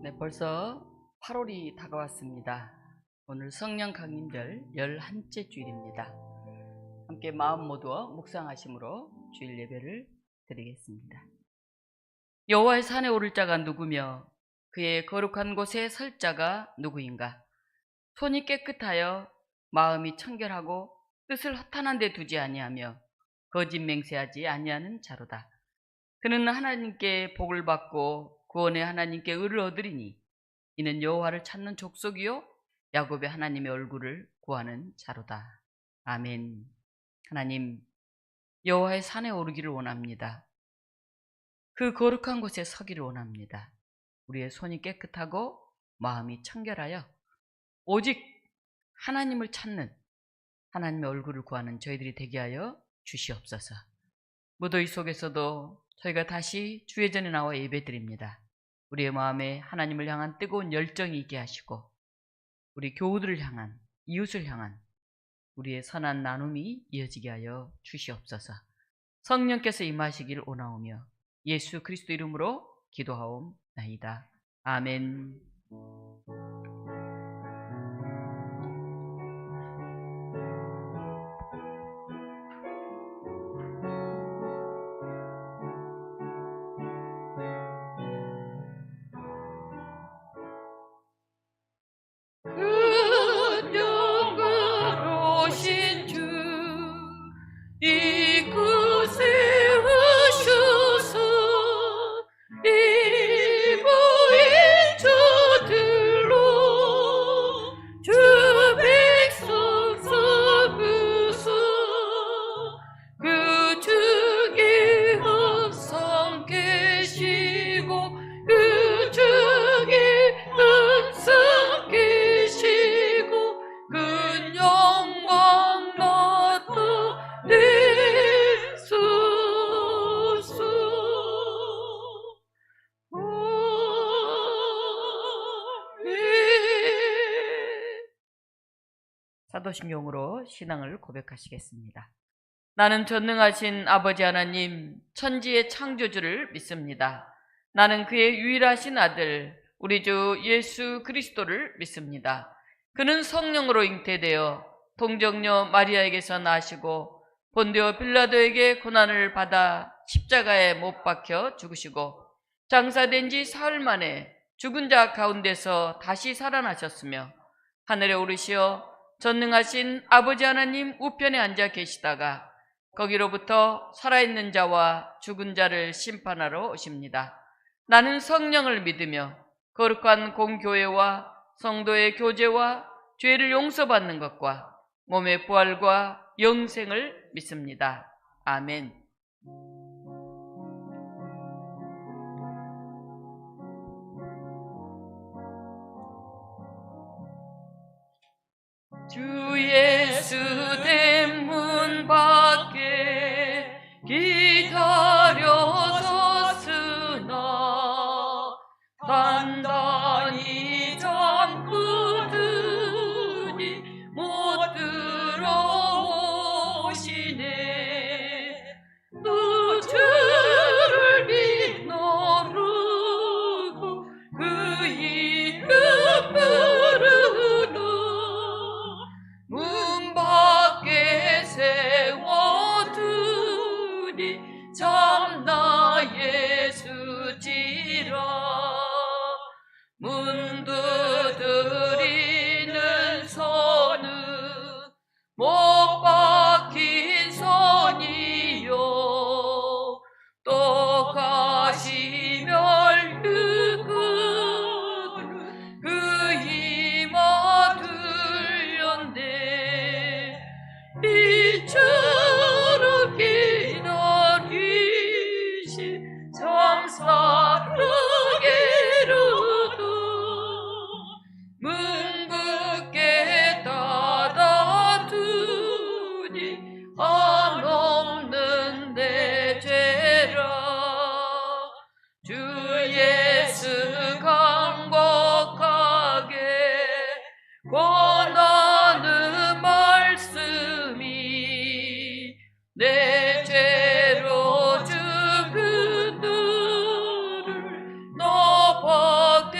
네, 벌써 8월이 다가왔습니다. 오늘 성령 강림절 11째 주일입니다. 함께 마음 모두어 묵상하심으로 주일 예배를 드리겠습니다. 여호와의 산에 오를 자가 누구며 그의 거룩한 곳에 설 자가 누구인가? 손이 깨끗하여 마음이 청결하고 뜻을 허탄한 데 두지 아니하며 거짓 맹세하지 아니하는 자로다. 그는 하나님께 복을 받고 구원의 하나님께 의를 얻으리니 이는 여호와를 찾는 족속이요 야곱의 하나님의 얼굴을 구하는 자로다. 아멘. 하나님, 여호와의 산에 오르기를 원합니다. 그 거룩한 곳에 서기를 원합니다. 우리의 손이 깨끗하고 마음이 청결하여 오직 하나님을 찾는, 하나님의 얼굴을 구하는 저희들이 되게 하여 주시옵소서. 무더위 속에서도 저희가 다시 주의 전에 나와 예배드립니다. 우리의 마음에 하나님을 향한 뜨거운 열정이 있게 하시고 우리 교우들을 향한, 이웃을 향한 우리의 선한 나눔이 이어지게 하여 주시옵소서. 성령께서 임하시길 원하오며 예수 그리스도 이름으로 기도하옵나이다. 아멘. 사도신경으로 신앙을 고백하시겠습니다. 나는 전능하신 아버지 하나님, 천지의 창조주를 믿습니다. 나는 그의 유일하신 아들, 우리 주 예수 그리스도를 믿습니다. 그는 성령으로 잉태되어 동정녀 마리아에게서 나시고 본디오 빌라도에게 고난을 받아 십자가에 못 박혀 죽으시고 장사된 지 사흘 만에 죽은 자 가운데서 다시 살아나셨으며 하늘에 오르시어 전능하신 아버지 하나님 우편에 앉아 계시다가 거기로부터 살아있는 자와 죽은 자를 심판하러 오십니다. 나는 성령을 믿으며 거룩한 공교회와 성도의 교제와 죄를 용서받는 것과 몸의 부활과 영생을 믿습니다. 아멘. 주 예수 대문 밖에 기다려 섰으나 단단히 잠그더니 못 들어오시네. 또 주를 믿노르고 그 이름 부르노 문 밖에 세워두니 참나 예수지라. 문 두드리는 손은 못 박힌 손이요 또 가시멸 흙은 그 이마 들렸네. 이처럼 기다리시 참 사랑이로도 문 굳게 닫아두니 한없는 내 죄라. 주 예수 강곡하게 권하는 말씀이 내 죄로 죽은 너를 너 박대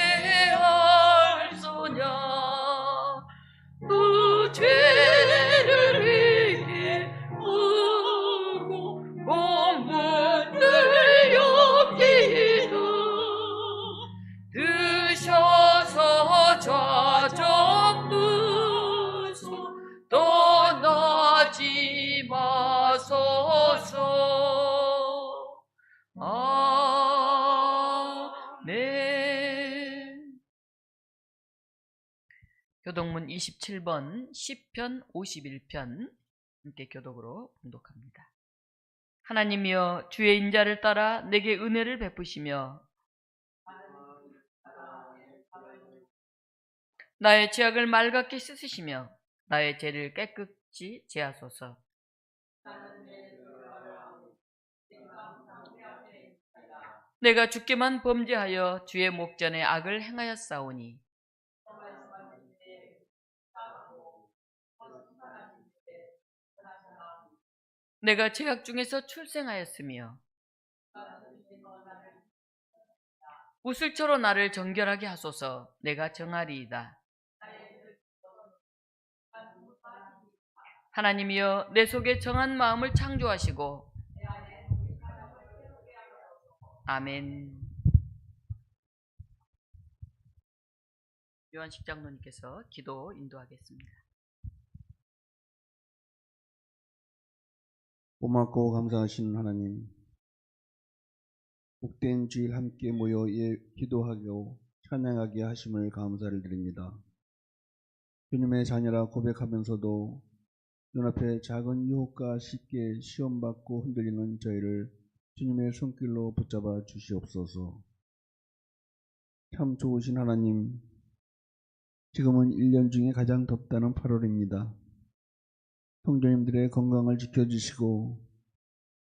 27번 시편 51편 함께 교독으로 봉독합니다. 하나님이여 주의 인자를 따라 내게 은혜를 베푸시며 나의 죄악을 맑게 씻으시며 나의 죄를 깨끗이 제하소서. 내가 주께만 범죄하여 주의 목전에 악을 행하였사오니 내가 죄악 중에서 출생하였으며 우슬초로 나를 정결하게 하소서. 내가 정하리이다. 하나님이여 내 속에 정한 마음을 창조하시고 아멘. 요한식 장로님께서 기도 인도하겠습니다. 고맙고 감사하신 하나님, 복된 주일 함께 모여 기도하고 찬양하게 하심을 감사를 드립니다. 주님의 자녀라 고백하면서도 눈앞에 작은 유혹과 쉽게 시험받고 흔들리는 저희를 주님의 손길로 붙잡아 주시옵소서. 참 좋으신 하나님, 지금은 1년 중에 가장 덥다는 8월입니다. 성도님들의 건강을 지켜주시고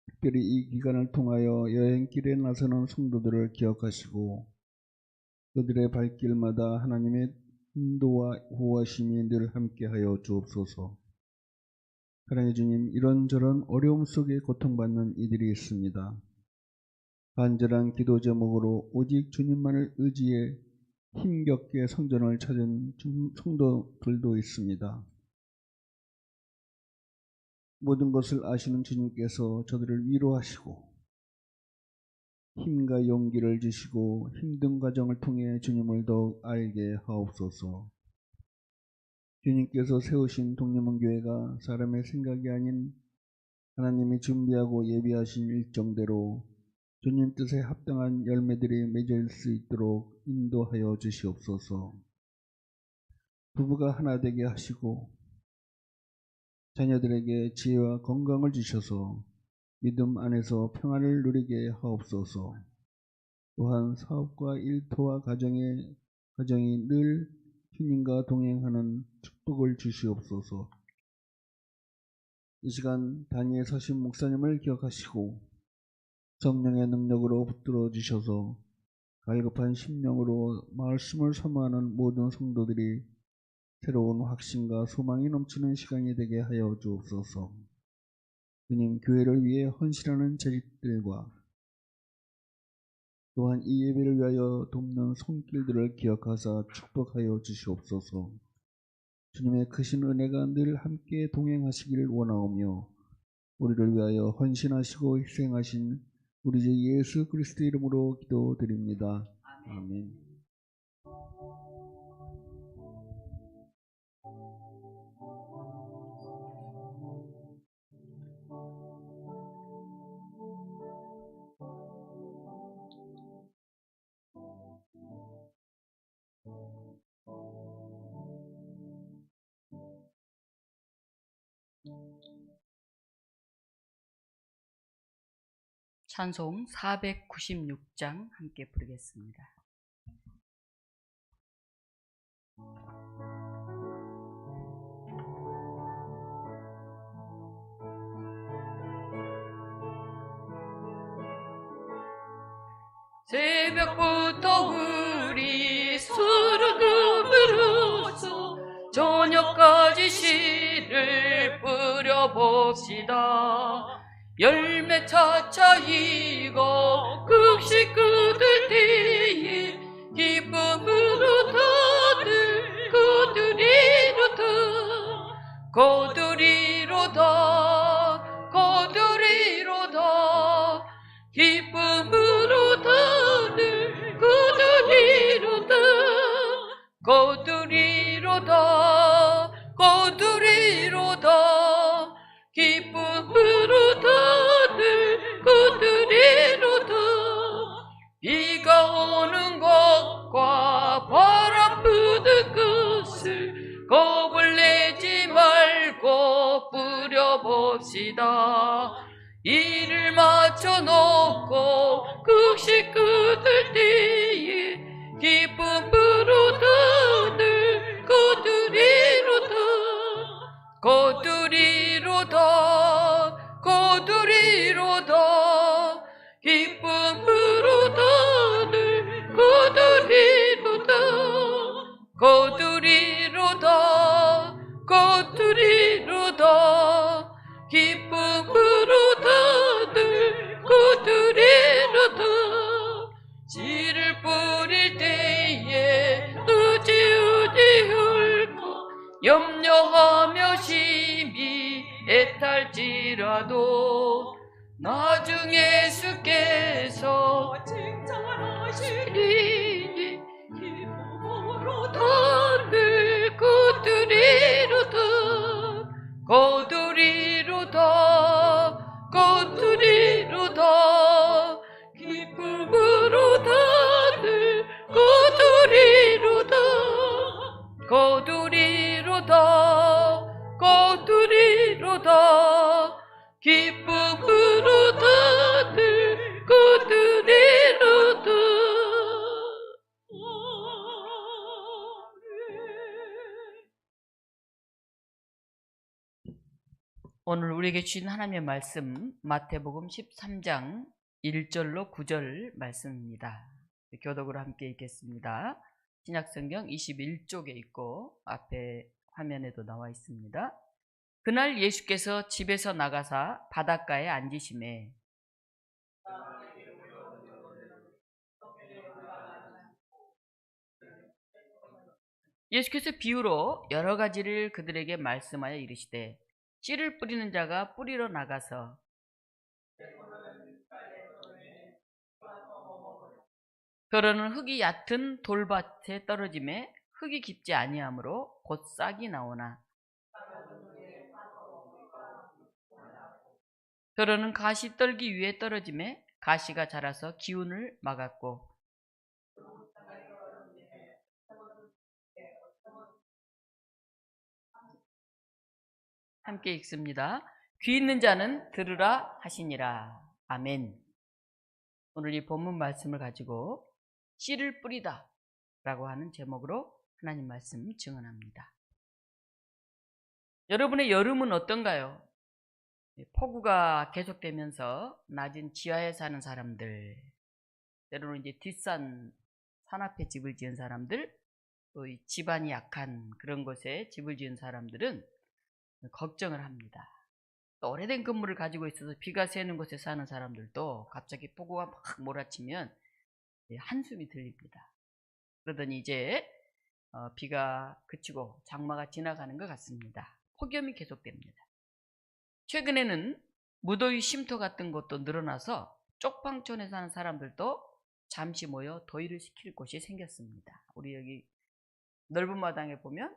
특별히 이 기간을 통하여 여행길에 나서는 성도들을 기억하시고 그들의 발길마다 하나님의 인도와 보호하심이 늘 함께하여 주옵소서. 사랑해 주님, 이런저런 어려움 속에 고통받는 이들이 있습니다. 간절한 기도 제목으로 오직 주님만을 의지해 힘겹게 성전을 찾은 성도들도 있습니다. 모든 것을 아시는 주님께서 저들을 위로하시고 힘과 용기를 주시고 힘든 과정을 통해 주님을 더욱 알게 하옵소서. 주님께서 세우신 독립원교회가 사람의 생각이 아닌 하나님이 준비하고 예비하신 일정대로 주님 뜻에 합당한 열매들이 맺을 수 있도록 인도하여 주시옵소서. 부부가 하나 되게 하시고 자녀들에게 지혜와 건강을 주셔서 믿음 안에서 평안을 누리게 하옵소서. 또한 사업과 일터와 가정이 늘 주님과 동행하는 축복을 주시옵소서. 이 시간 단위에 서신 목사님을 기억하시고 성령의 능력으로 붙들어 주셔서 갈급한 심령으로 말씀을 사모하는 모든 성도들이 새로운 확신과 소망이 넘치는 시간이 되게 하여 주옵소서. 주님, 교회를 위해 헌신하는 재직들과 또한 이 예배를 위하여 돕는 손길들을 기억하사 축복하여 주시옵소서. 주님의 크신 은혜가 늘 함께 동행하시기를 원하오며 우리를 위하여 헌신하시고 희생하신 우리 주 예수 그리스도 이름으로 기도드립니다. 아멘. 찬송 496장 함께 부르겠습니다. 새벽부터 우리 서로 부르소 저녁까지 씨를 뿌려봅시다. 열매 차차 익어 급식 그들 뒤에 기쁨으로 다들 거두리로다 기쁨으로 다들 거두리로다 기쁨으로 다들 거두리로다. 비가 오는 것과 바람 부는 것을 들고 뿌려봅시다. 이를 맞춰놓고 극식 끝을 때에 기쁨 부르다들 거두리로다 거두리로다 거두리로다 기쁨 부르다들 거두리로다 거두리로다 거두리로다 기쁨으로 다들 거두리로다 씨를 뿌릴 때에 의지 헐고 염려하며 심히 애탈지라도 나중에 주께서 칭찬하시리니 기쁨으로 다들 거두리로다 거두리로다 거두리로다 기쁨으로 다들 거두리로다 거두리로다 거두리로다 기쁨으로 다들 거두리로다. 오늘 우리에게 주신 하나님의 말씀 마태복음 13장 1절로 9절 말씀입니다. 교독으로 함께 읽겠습니다. 신약성경 21쪽에 있고 앞에 화면에도 나와 있습니다. 그날 예수께서 집에서 나가사 바닷가에 앉으시매 예수께서 비유로 여러 가지를 그들에게 말씀하여 이르시되 씨를 뿌리는 자가 뿌리러 나가서 그러는 흙이 얕은 돌밭에 떨어짐에 흙이 깊지 아니하므로 곧 싹이 나오나 그러는 가시떨기 위에 떨어짐에 가시가 자라서 기운을 막았고 함께 읽습니다. 귀 있는 자는 들으라 하시니라. 아멘. 오늘 이 본문 말씀을 가지고 씨를 뿌리다 라고 하는 제목으로 하나님 말씀 증언합니다. 여러분의 여름은 어떤가요? 폭우가 계속되면서 낮은 지하에 사는 사람들, 때로는 이제 뒷산 산 앞에 집을 지은 사람들, 또 이 집안이 약한 그런 곳에 집을 지은 사람들은 걱정을 합니다. 또 오래된 건물을 가지고 있어서 비가 새는 곳에 사는 사람들도 갑자기 폭우가 막 몰아치면 한숨이 들립니다. 그러더니 이제 비가 그치고 장마가 지나가는 것 같습니다. 폭염이 계속됩니다. 최근에는 무더위 쉼터 같은 곳도 늘어나서 쪽방촌에 사는 사람들도 잠시 모여 더위를 식힐 곳이 생겼습니다. 우리 여기 넓은 마당에 보면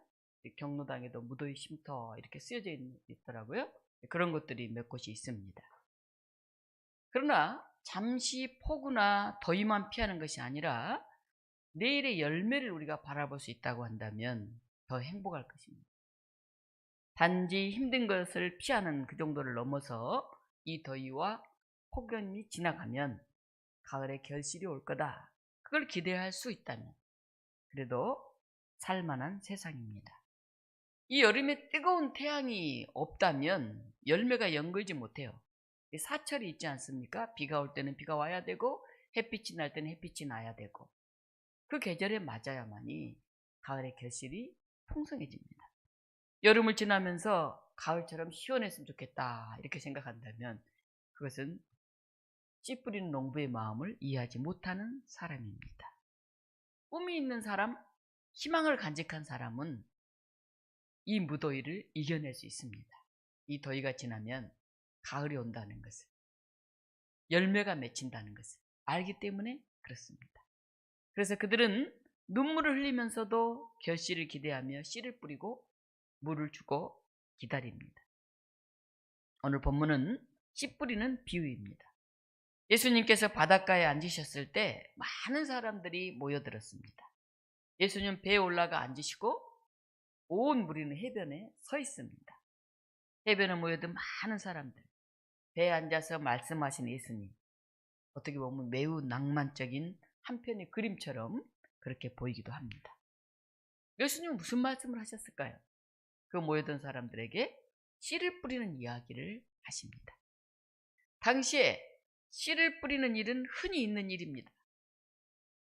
경로당에도 무더위 쉼터 이렇게 쓰여져 있더라고요. 그런 것들이 몇 곳이 있습니다. 그러나 잠시 폭우나 더위만 피하는 것이 아니라 내일의 열매를 우리가 바라볼 수 있다고 한다면 더 행복할 것입니다. 단지 힘든 것을 피하는 그 정도를 넘어서 이 더위와 폭염이 지나가면 가을에 결실이 올 거다. 그걸 기대할 수 있다면 그래도 살만한 세상입니다. 이 여름에 뜨거운 태양이 없다면 열매가 연글지 못해요. 사철이 있지 않습니까? 비가 올 때는 비가 와야 되고 햇빛이 날 때는 햇빛이 나야 되고 그 계절에 맞아야만이 가을의 결실이 풍성해집니다. 여름을 지나면서 가을처럼 시원했으면 좋겠다 이렇게 생각한다면 그것은 씨 뿌리는 농부의 마음을 이해하지 못하는 사람입니다. 꿈이 있는 사람, 희망을 간직한 사람은 이 무더위를 이겨낼 수 있습니다. 이 더위가 지나면 가을이 온다는 것을, 열매가 맺힌다는 것을 알기 때문에 그렇습니다. 그래서 그들은 눈물을 흘리면서도 결실을 기대하며 씨를 뿌리고 물을 주고 기다립니다. 오늘 본문은 씨 뿌리는 비유입니다. 예수님께서 바닷가에 앉으셨을 때 많은 사람들이 모여들었습니다. 예수님 배에 올라가 앉으시고 온 무리는 해변에 서 있습니다. 해변에 모여든 많은 사람들, 배에 앉아서 말씀하신 예수님, 어떻게 보면 매우 낭만적인 한 편의 그림처럼 그렇게 보이기도 합니다. 예수님은 무슨 말씀을 하셨을까요? 그 모여든 사람들에게 씨를 뿌리는 이야기를 하십니다. 당시에 씨를 뿌리는 일은 흔히 있는 일입니다.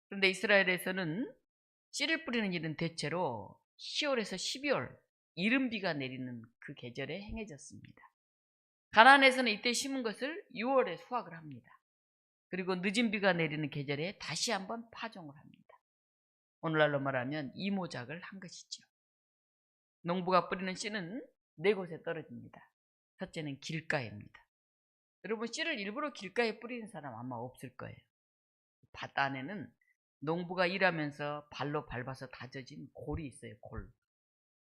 그런데 이스라엘에서는 씨를 뿌리는 일은 대체로 10월에서 12월 이른비가 내리는 그 계절에 행해졌습니다. 가나안에서는 이때 심은 것을 6월에 수확을 합니다. 그리고 늦은 비가 내리는 계절에 다시 한번 파종을 합니다. 오늘날로 말하면 이모작을 한 것이죠. 농부가 뿌리는 씨는 4곳에 떨어집니다. 첫째는 길가에입니다. 여러분, 씨를 일부러 길가에 뿌리는 사람 아마 없을 거예요. 밭 안에는 농부가 일하면서 발로 밟아서 다져진 골이 있어요. 골.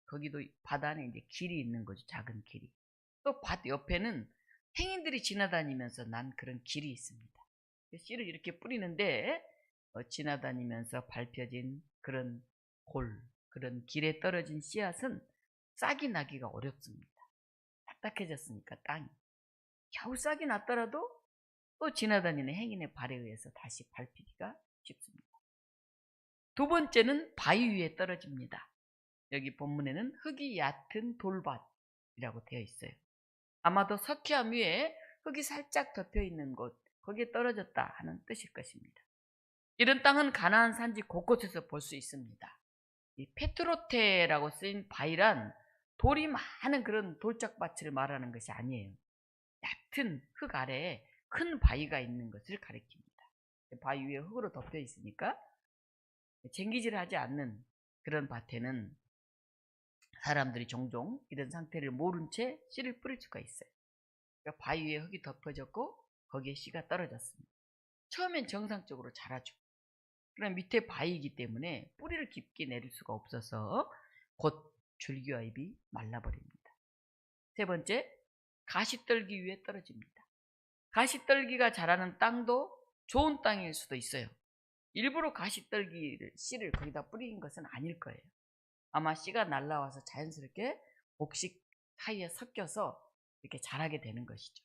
거기도 밭 안에 이제 길이 있는 거죠. 작은 길이. 또 밭 옆에는 행인들이 지나다니면서 난 그런 길이 있습니다. 씨를 이렇게 뿌리는데 지나다니면서 밟혀진 그런 골, 그런 길에 떨어진 씨앗은 싹이 나기가 어렵습니다. 딱딱해졌으니까 땅이. 겨우 싹이 났더라도 또 지나다니는 행인의 발에 의해서 다시 밟히기가 쉽습니다. 두 번째는 바위 위에 떨어집니다. 여기 본문에는 흙이 얕은 돌밭이라고 되어 있어요. 아마도 석회암 위에 흙이 살짝 덮여 있는 곳, 거기에 떨어졌다 하는 뜻일 것입니다. 이런 땅은 가나안 산지 곳곳에서 볼 수 있습니다. 이 페트로테라고 쓰인 바위란 돌이 많은 그런 돌짝밭을 말하는 것이 아니에요. 얕은 흙 아래에 큰 바위가 있는 것을 가리킵니다. 바위 위에 흙으로 덮여 있으니까 쟁기질하지 않는 그런 밭에는 사람들이 종종 이런 상태를 모른 채 씨를 뿌릴 수가 있어요. 그러니까 바위 위에 흙이 덮어졌고 거기에 씨가 떨어졌습니다. 처음엔 정상적으로 자라죠. 그럼 밑에 바위이기 때문에 뿌리를 깊게 내릴 수가 없어서 곧 줄기와 잎이 말라버립니다. 세 번째, 가시떨기 위에 떨어집니다. 가시떨기가 자라는 땅도 좋은 땅일 수도 있어요. 일부러 가시떨기를 씨를 거기다 뿌린 것은 아닐 거예요. 아마 씨가 날라와서 자연스럽게 곡식 사이에 섞여서 이렇게 자라게 되는 것이죠.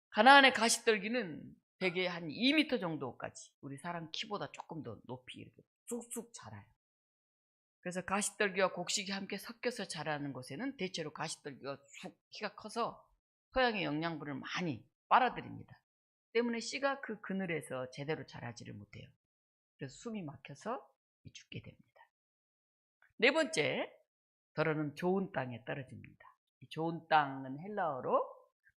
가나안의 가시떨기는 대개 한 2m 정도까지 우리 사람 키보다 조금 더 높이 이렇게 쑥쑥 자라요. 그래서 가시떨기와 곡식이 함께 섞여서 자라는 곳에는 대체로 가시떨기가 쑥 키가 커서 토양의 영양분을 많이 빨아들입니다. 때문에 씨가 그 그늘에서 제대로 자라지를 못해요. 그래서 숨이 막혀서 죽게 됩니다. 네 번째, 더러는 좋은 땅에 떨어집니다. 이 좋은 땅은 헬라어로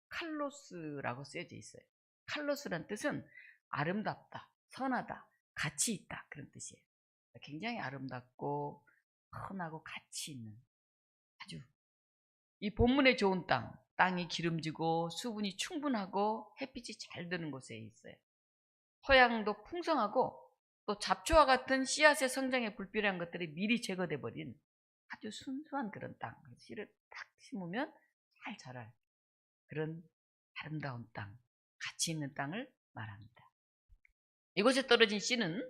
칼로스라고 쓰여져 있어요. 칼로스란 뜻은 아름답다, 선하다, 가치 있다 그런 뜻이에요. 굉장히 아름답고 선하고 가치 있는 아주 이 본문의 좋은 땅이 기름지고 수분이 충분하고 햇빛이 잘 드는 곳에 있어요. 토양도 풍성하고 또 잡초와 같은 씨앗의 성장에 불필요한 것들이 미리 제거돼 버린 아주 순수한 그런 땅. 씨를 탁 심으면 잘 자랄 그런 아름다운 땅, 가치 있는 땅을 말합니다. 이곳에 떨어진 씨는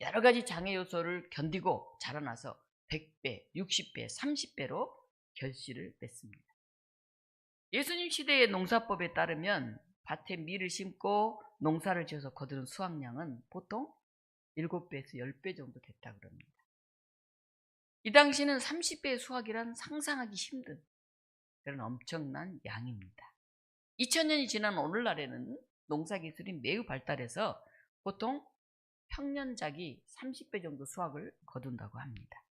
여러 가지 장애 요소를 견디고 자라나서 100배, 60배, 30배로 결실을 맺습니다. 예수님 시대의 농사법에 따르면 밭에 밀을 심고 농사를 지어서 거두는 수확량은 보통 7배에서 10배 정도 됐다 그럽니다. 이 당시는 30배의 수확이란 상상하기 힘든 그런 엄청난 양입니다. 2000년이 지난 오늘날에는 농사기술이 매우 발달해서 보통 평년작이 30배 정도 수확을 거둔다고 합니다.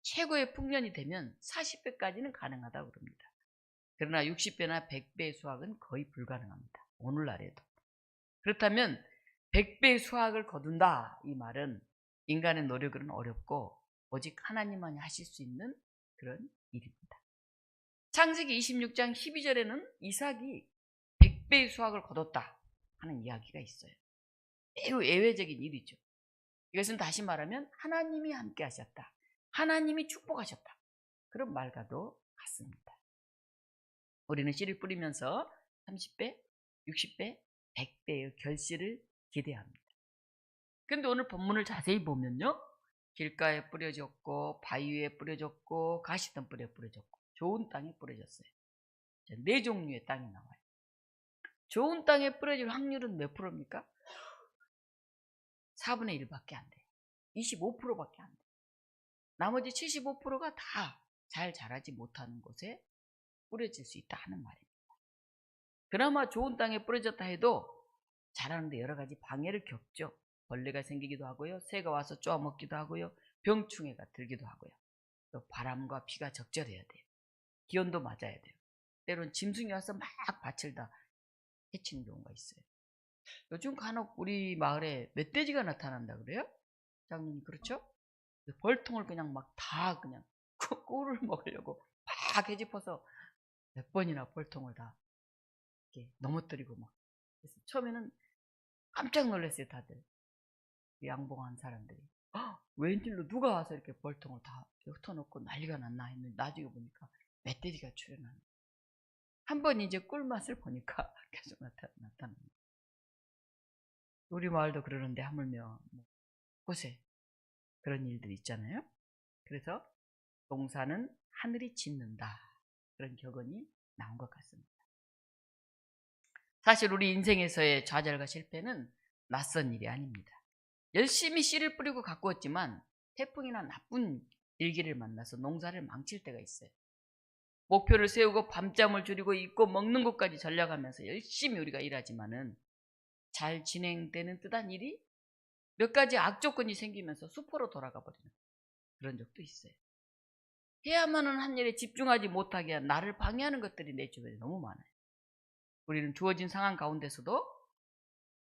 최고의 풍년이 되면 40배까지는 가능하다고 그럽니다. 그러나 60배나 100배의 수확은 거의 불가능합니다. 오늘날에도. 그렇다면 100배의 수확을 거둔다 이 말은 인간의 노력으로는 어렵고 오직 하나님만이 하실 수 있는 그런 일입니다. 창세기 26장 12절에는 이삭이 100배의 수확을 거뒀다 하는 이야기가 있어요. 매우 예외적인 일이죠. 이것은 다시 말하면 하나님이 함께 하셨다. 하나님이 축복하셨다. 그런 말과도 같습니다. 우리는 씨를 뿌리면서 30배, 60배, 100배의 결실을 기대합니다. 그런데 오늘 본문을 자세히 보면요. 길가에 뿌려졌고 바위 위에 뿌려졌고 가시덤불에 뿌려졌고 좋은 땅에 뿌려졌어요. 네 종류의 땅이 나와요. 좋은 땅에 뿌려질 확률은 몇 프로입니까? 4분의 1밖에 안 돼요. 25%밖에 안 돼요. 나머지 75%가 다 잘 자라지 못하는 곳에 뿌려질 수 있다 하는 말입니다. 그나마 좋은 땅에 뿌려졌다 해도 자라는데 여러 가지 방해를 겪죠. 벌레가 생기기도 하고요. 새가 와서 쪼아먹기도 하고요. 병충해가 들기도 하고요. 또 바람과 비가 적절해야 돼요. 기온도 맞아야 돼요. 때로는 짐승이 와서 막 밭을 다 해치는 경우가 있어요. 요즘 간혹 우리 마을에 멧돼지가 나타난다 그래요? 장님 그렇죠? 벌통을 그냥 막 다 그냥 꿀을 먹으려고 막 해집어서 몇 번이나 벌통을 다 이렇게 넘어뜨리고 막. 그래서 처음에는 깜짝 놀랐어요 다들. 양봉한 사람들이. 웬일로 누가 와서 이렇게 벌통을 다 흩어놓고 난리가 났나 했는데 나중에 보니까 멧돼지가 출연하는. 한 번 이제 꿀맛을 보니까 계속 나타나는 거예요. 우리 마을도 그러는데 하물며 곳에 그런 일들이 있잖아요. 그래서 농사는 하늘이 짓는다. 그런 격언이 나온 것 같습니다. 사실 우리 인생에서의 좌절과 실패는 낯선 일이 아닙니다. 열심히 씨를 뿌리고 가꾸었지만 태풍이나 나쁜 일기를 만나서 농사를 망칠 때가 있어요. 목표를 세우고 밤잠을 줄이고 입고 먹는 것까지 전략하면서 열심히 우리가 일하지만은 잘 진행되는 듯한 일이 몇 가지 악조건이 생기면서 수포로 돌아가 버리는 그런 적도 있어요. 해야만은 한 일에 집중하지 못하게 한 나를 방해하는 것들이 내 주변에 너무 많아요. 우리는 주어진 상황 가운데서도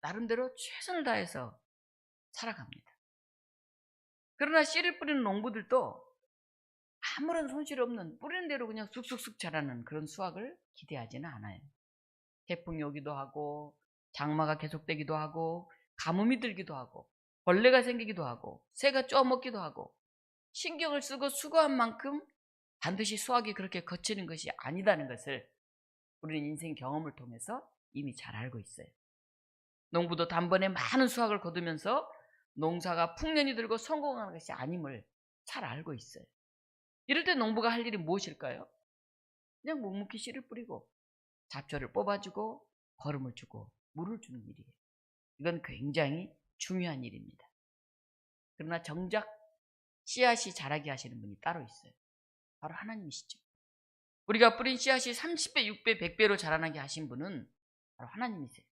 나름대로 최선을 다해서 살아갑니다. 그러나 씨를 뿌리는 농부들도 아무런 손실 없는 뿌리는 대로 그냥 쑥쑥쑥 자라는 그런 수확을 기대하지는 않아요. 태풍이 오기도 하고 장마가 계속되기도 하고 가뭄이 들기도 하고 벌레가 생기기도 하고 새가 쪼아먹기도 하고 신경을 쓰고 수고한 만큼 반드시 수확이 그렇게 거치는 것이 아니다는 것을 우리는 인생 경험을 통해서 이미 잘 알고 있어요. 농부도 단번에 많은 수확을 거두면서 농사가 풍년이 들고 성공하는 것이 아님을 잘 알고 있어요. 이럴 때 농부가 할 일이 무엇일까요? 그냥 묵묵히 씨를 뿌리고 잡초를 뽑아주고 거름을 주고 물을 주는 일이에요. 이건 굉장히 중요한 일입니다. 그러나 정작 씨앗이 자라게 하시는 분이 따로 있어요. 바로 하나님이시죠. 우리가 뿌린 씨앗이 30배, 6배, 100배로 자라나게 하신 분은 바로 하나님이세요.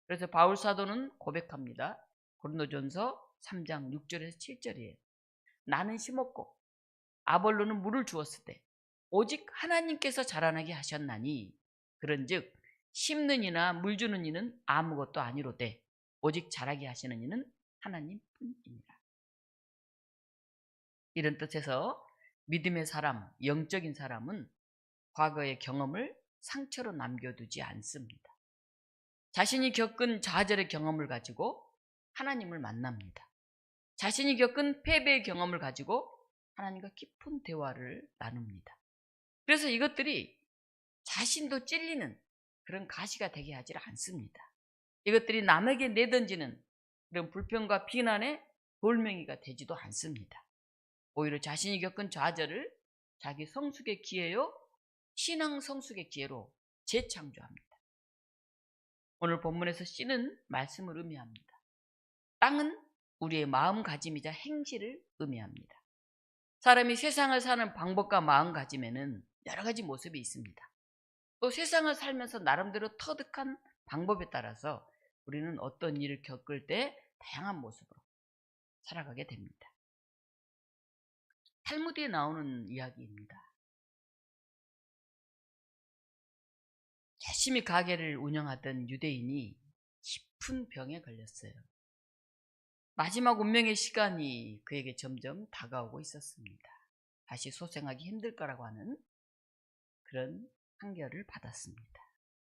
그래서 바울 사도는 고백합니다. 고린도전서 3장 6절에서 7절이에요. 나는 심었고 아볼로는 물을 주었을 때 오직 하나님께서 자라나게 하셨나니 그런즉 심는 이나 물 주는 이는 아무것도 아니로되 오직 자라게 하시는 이는 하나님뿐이니라. 이런 뜻에서 믿음의 사람, 영적인 사람은 과거의 경험을 상처로 남겨두지 않습니다. 자신이 겪은 좌절의 경험을 가지고 하나님을 만납니다. 자신이 겪은 패배의 경험을 가지고 하나님과 깊은 대화를 나눕니다. 그래서 이것들이 자신도 찔리는 그런 가시가 되게 하질 않습니다. 이것들이 남에게 내던지는 그런 불평과 비난의 돌멩이가 되지도 않습니다. 오히려 자신이 겪은 좌절을 자기 성숙의 기회요, 신앙 성숙의 기회로 재창조합니다. 오늘 본문에서 씨는 말씀을 의미합니다. 땅은 우리의 마음가짐이자 행실을 의미합니다. 사람이 세상을 사는 방법과 마음가짐에는 여러 가지 모습이 있습니다. 또 세상을 살면서 나름대로 터득한 방법에 따라서 우리는 어떤 일을 겪을 때 다양한 모습으로 살아가게 됩니다. 탈무드에 나오는 이야기입니다. 열심히 가게를 운영하던 유대인이 깊은 병에 걸렸어요. 마지막 운명의 시간이 그에게 점점 다가오고 있었습니다. 다시 소생하기 힘들 거라고 하는 그런 판결을 받았습니다.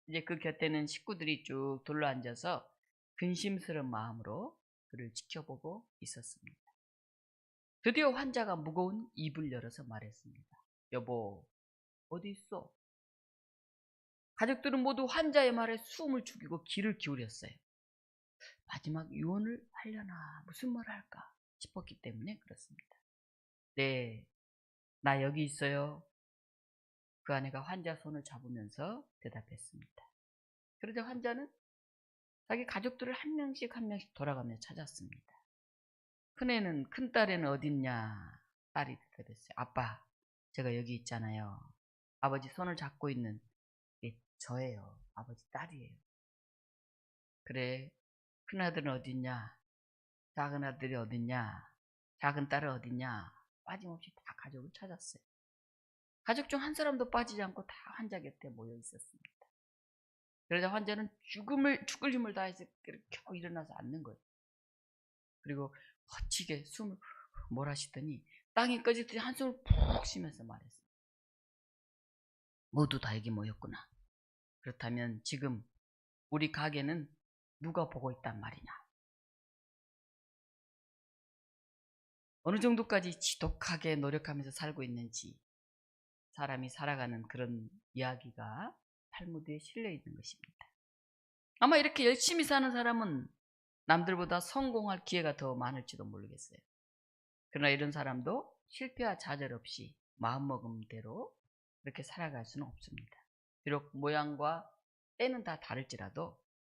이제 그 곁에는 식구들이 쭉 둘러앉아서 근심스러운 마음으로 그를 지켜보고 있었습니다. 드디어 환자가 무거운 입을 열어서 말했습니다. 여보, 어디 있어? 가족들은 모두 환자의 말에 숨을 죽이고 귀를 기울였어요. 마지막 유언을 하려나 무슨 말을 할까 싶었기 때문에 그렇습니다. 네, 나 여기 있어요. 그 아내가 환자 손을 잡으면서 대답했습니다. 그러자 환자는 자기 가족들을 한 명씩 한 명씩 돌아가며 찾았습니다. 큰딸에는 어딨냐? 딸이 대답했어요. 아빠, 제가 여기 있잖아요. 아버지 손을 잡고 있는 게 저예요. 아버지 딸이에요. 그래, 큰아들은 어딨냐? 작은 아들이 어딨냐? 작은 딸은 어딨냐? 빠짐없이 다 가족을 찾았어요. 가족 중 한 사람도 빠지지 않고 다 환자 곁에 모여 있었습니다. 그러자 환자는 죽을 힘을 다해서 겨우 일어나서 앉는 거예요. 그리고 거치게 숨을 몰아쉬더니 땅이 꺼지듯이 한숨을 푹 쉬면서 말했어요. 모두 다 여기 모였구나. 그렇다면 지금 우리 가게는 누가 보고 있단 말이냐? 어느 정도까지 지독하게 노력하면서 살고 있는지 사람이 살아가는 그런 이야기가 탈무드에 실려 있는 것입니다. 아마 이렇게 열심히 사는 사람은 남들보다 성공할 기회가 더 많을지도 모르겠어요. 그러나 이런 사람도 실패와 좌절 없이 마음먹음대로 그렇게 살아갈 수는 없습니다. 비록 모양과 때는 다 다를지라도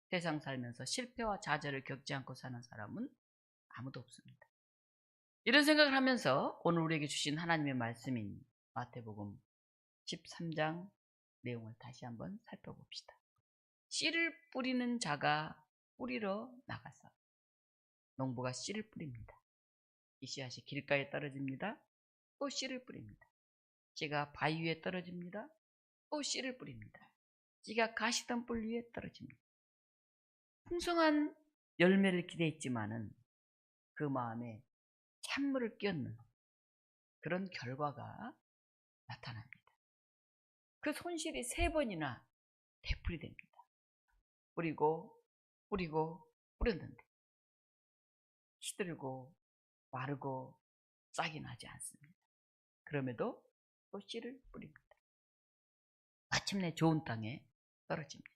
세상 살면서 실패와 좌절을 겪지 않고 사는 사람은 아무도 없습니다. 이런 생각을 하면서 오늘 우리에게 주신 하나님의 말씀인 마태복음 13장 내용을 다시 한번 살펴봅시다. 씨를 뿌리는 자가 뿌리러 나가서 농부가 씨를 뿌립니다. 이 씨앗이 길가에 떨어집니다. 또 씨를 뿌립니다. 씨가 바위 위에 떨어집니다. 또 씨를 뿌립니다. 씨가 가시덤불 위에 떨어집니다. 풍성한 열매를 기대했지만은 그 마음에 찬물을 끼얹는 그런 결과가 나타납니다. 그 손실이 3번이나 되풀이됩니다. 뿌리고 뿌렸는데 시들고 마르고 싹이 나지 않습니다. 그럼에도 또 씨를 뿌립니다. 마침내 좋은 땅에 떨어집니다.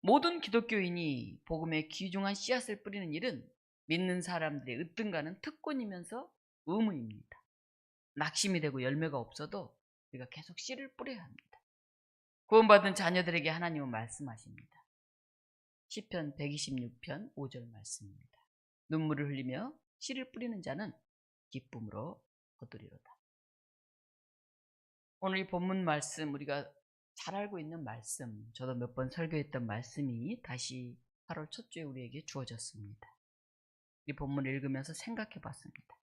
모든 기독교인이 복음에 귀중한 씨앗을 뿌리는 일은 믿는 사람들의 으뜸가는 특권이면서 의무입니다. 낙심이 되고 열매가 없어도 우리가 계속 씨를 뿌려야 합니다. 구원받은 자녀들에게 하나님은 말씀하십니다. 시편 126편 5절 말씀입니다. 눈물을 흘리며 씨를 뿌리는 자는 기쁨으로 거두리로다. 오늘 이 본문 말씀, 우리가 잘 알고 있는 말씀, 저도 몇 번 설교했던 말씀이 다시 8월 첫 주에 우리에게 주어졌습니다. 이 본문을 읽으면서 생각해 봤습니다.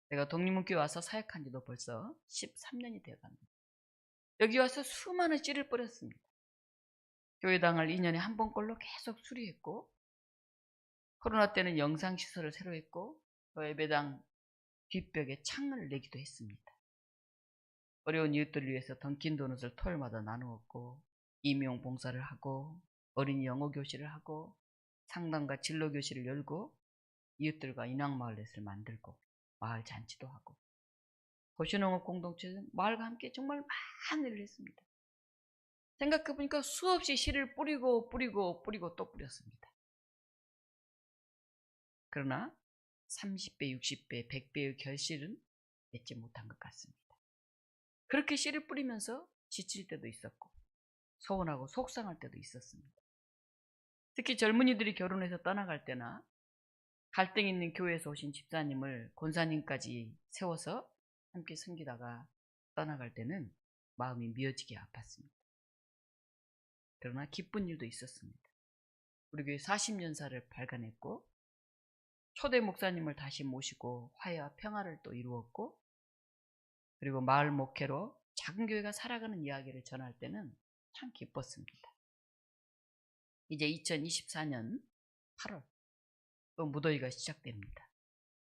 내가 독립문교에 와서 사역한 지도 벌써 13년이 되어갑니다. 여기 와서 수많은 씨를 뿌렸습니다. 교회당을 2년에 한 번꼴로 계속 수리했고, 코로나 때는 영상시설을 새로 했고, 예배당 뒷벽에 창을 내기도 했습니다. 어려운 이웃들을 위해서 던킨 도넛을 토요일마다 나누었고, 임용 봉사를 하고, 어린이 영어 교실을 하고, 상담과 진로 교실을 열고, 이웃들과 인왕마을넷을 만들고, 마을 잔치도 하고, 도시농업 공동체는 마을과 함께 정말 많은 일을 했습니다. 생각해보니까 수없이 씨를 뿌리고 또 뿌렸습니다. 그러나 30배, 60배, 100배의 결실은 맺지 못한 것 같습니다. 그렇게 씨를 뿌리면서 지칠 때도 있었고 서운하고 속상할 때도 있었습니다. 특히 젊은이들이 결혼해서 떠나갈 때나 갈등 있는 교회에서 오신 집사님을 권사님까지 세워서 함께 섬기다가 떠나갈 때는 마음이 미어지게 아팠습니다. 그러나 기쁜 일도 있었습니다. 우리 교회 40년사를 발간했고 초대 목사님을 다시 모시고 화해와 평화를 또 이루었고, 그리고 마을 목회로 작은 교회가 살아가는 이야기를 전할 때는 참 기뻤습니다. 이제 2024년 8월 또 무더위가 시작됩니다.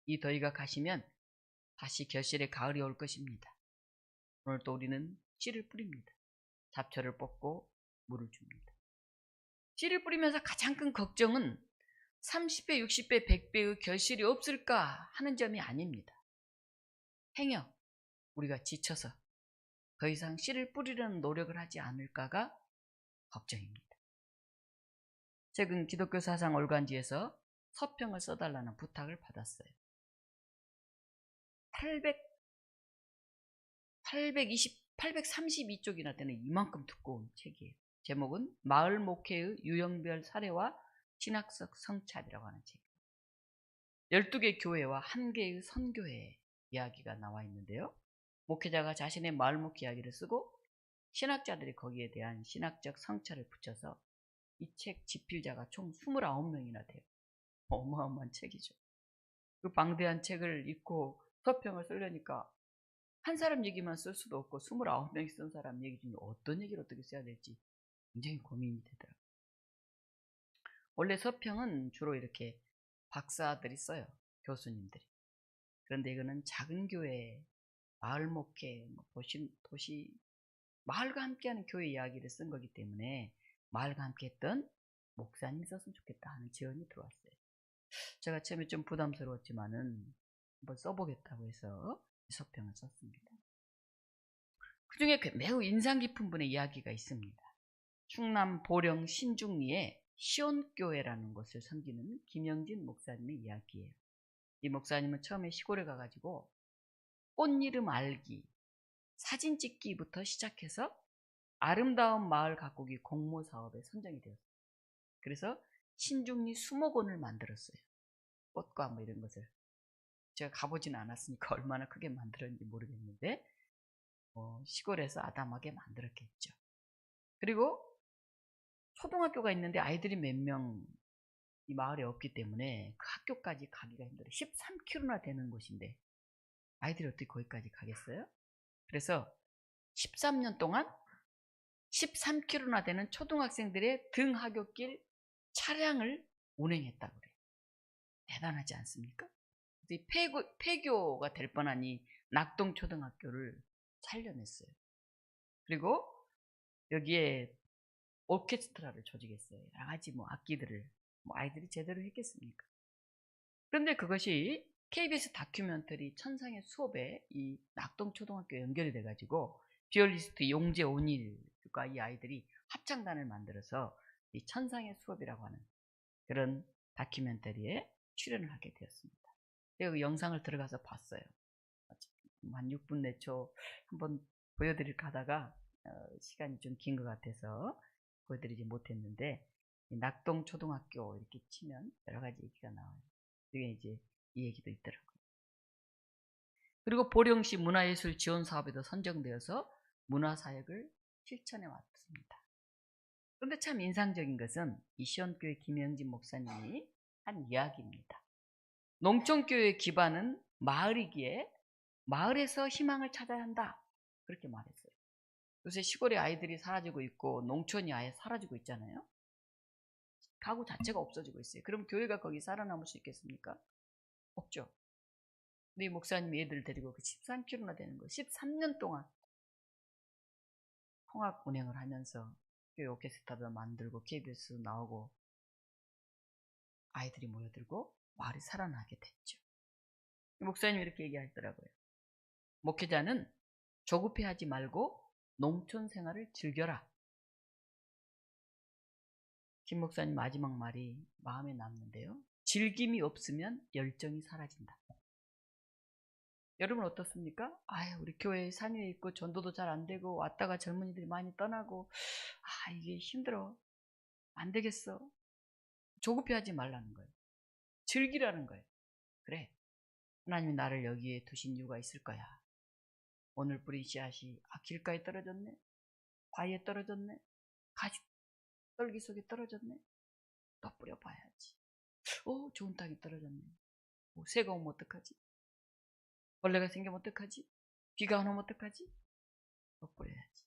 이 더위가 가시면 다시 결실의 가을이 올 것입니다. 오늘 또 우리는 씨를 뿌립니다. 잡초를 뽑고 물을 줍니다. 씨를 뿌리면서 가장 큰 걱정은 30배, 60배, 100배의 결실이 없을까 하는 점이 아닙니다. 행여 우리가 지쳐서 더 이상 씨를 뿌리려는 노력을 하지 않을까가 걱정입니다. 최근 기독교 사상 월간지에서 서평을 써달라는 부탁을 받았어요. 832쪽이나 되는 이만큼 두꺼운 책이에요. 제목은 마을 목회의 유형별 사례와 신학적 성찰이라고 하는 책. 12개 교회와 1개의 선교회 이야기가 나와 있는데요. 목회자가 자신의 마을 목회 이야기를 쓰고 신학자들이 거기에 대한 신학적 성찰을 붙여서 이 책 집필자가 총 29명이나 돼요. 어마어마한 책이죠. 그 방대한 책을 읽고 서평을 쓰려니까 한 사람 얘기만 쓸 수도 없고 29명이 쓴 사람 얘기 중에 어떤 얘기를 어떻게 써야 될지 굉장히 고민이 되더라고요. 원래 서평은 주로 이렇게 박사들이 써요. 교수님들이. 그런데 이거는 작은 교회, 마을 목회, 도시, 마을과 함께하는 교회 이야기를 쓴 거기 때문에 마을과 함께했던 목사님이 썼으면 좋겠다 하는 제언이 들어왔어요. 제가 처음에 좀 부담스러웠지만은 한번 써보겠다고 해서 서평을 썼습니다. 그 중에 매우 인상 깊은 분의 이야기가 있습니다. 충남 보령 신중리에 시온교회라는 곳을 섬기는 김영진 목사님의 이야기예요. 이 목사님은 처음에 시골에 가가지고 꽃 이름 알기, 사진 찍기부터 시작해서 아름다운 마을 가꾸기 공모 사업에 선정이 되었어요. 그래서 신중리 수목원을 만들었어요. 꽃과 뭐 이런 것을. 제가 가보진 않았으니까 얼마나 크게 만들었는지 모르겠는데 시골에서 아담하게 만들었겠죠. 그리고 초등학교가 있는데 아이들이 몇 명 이 마을에 없기 때문에 그 학교까지 가기가 힘들어요. 13km나 되는 곳인데 아이들이 어떻게 거기까지 가겠어요? 그래서 13년 동안 13km나 되는 초등학생들의 등하굣길 차량을 운행했다고 그래요. 대단하지 않습니까? 폐교가 될 뻔한 이 낙동초등학교를 살려냈어요. 그리고 여기에 오케스트라를 조직했어요. 여러 가지 악기들을 아이들이 제대로 했겠습니까? 그런데 그것이 KBS 다큐멘터리 천상의 수업에 이 낙동초등학교 연결이 돼가지고 비올리스트 용재 온일과 이 아이들이 합창단을 만들어서 이 천상의 수업이라고 하는 그런 다큐멘터리에 출연을 하게 되었습니다. 제가 그 영상을 들어가서 봤어요. 한 6분 내초 한번 보여드릴까 하다가 시간이 좀 긴 것 같아서 보여드리지 못했는데 낙동초등학교 이렇게 치면 여러 가지 얘기가 나와요. 그게 이제 이 얘기도 있더라고요. 그리고 보령시 문화예술 지원 사업에도 선정되어서 문화사역을 실천해 왔습니다. 그런데 참 인상적인 것은 이 시온교회 김영진 목사님이 한 이야기입니다. 농촌교회의 기반은 마을이기에 마을에서 희망을 찾아야 한다. 그렇게 말했어요. 요새 시골의 아이들이 사라지고 있고 농촌이 아예 사라지고 있잖아요. 가구 자체가 없어지고 있어요. 그럼 교회가 거기 살아남을 수 있겠습니까? 없죠. 근데 이 목사님이 애들 데리고 그 13km나 되는 거 13년 동안 통학 운행을 하면서 교회 오케스트라도 만들고 KBS 나오고 아이들이 모여들고 마을이 살아나게 됐죠. 목사님이 이렇게 얘기하더라고요. 목회자는 조급해하지 말고 농촌 생활을 즐겨라. 김 목사님 마지막 말이 마음에 남는데요. 즐김이 없으면 열정이 사라진다. 여러분 어떻습니까? 아유, 우리 교회 산 위에 있고 전도도 잘 안 되고 왔다가 젊은이들이 많이 떠나고 이게 힘들어. 안 되겠어. 조급해하지 말라는 거예요. 즐기라는 거예요. 그래. 하나님이 나를 여기에 두신 이유가 있을 거야. 오늘 뿌린 씨앗이 길가에 떨어졌네. 바위에 떨어졌네. 가지 떨기 속에 떨어졌네. 또 뿌려봐야지. 좋은 땅에 떨어졌네. 새가 오면 어떡하지? 벌레가 생기면 어떡하지? 비가 안 오면 어떡하지? 또 뿌려야지.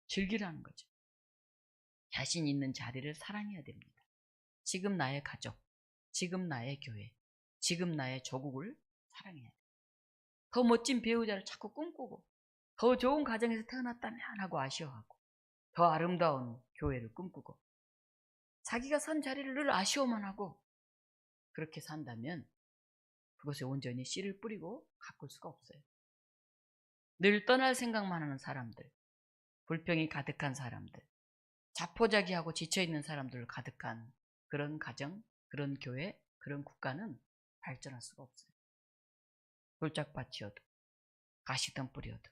즐기라는 거죠. 자신 있는 자리를 사랑해야 됩니다. 지금 나의 가족, 지금 나의 교회, 지금 나의 조국을 사랑해야 돼요. 더 멋진 배우자를 자꾸 꿈꾸고 더 좋은 가정에서 태어났다면 하고 아쉬워하고 더 아름다운 교회를 꿈꾸고 자기가 산 자리를 늘 아쉬워만 하고 그렇게 산다면 그것에 온전히 씨를 뿌리고 가꿀 수가 없어요. 늘 떠날 생각만 하는 사람들, 불평이 가득한 사람들, 자포자기하고 지쳐있는 사람들 가득한 그런 가정, 그런 교회, 그런 국가는 발전할 수가 없어요. 돌짝밭이어도 가시던 뿌려도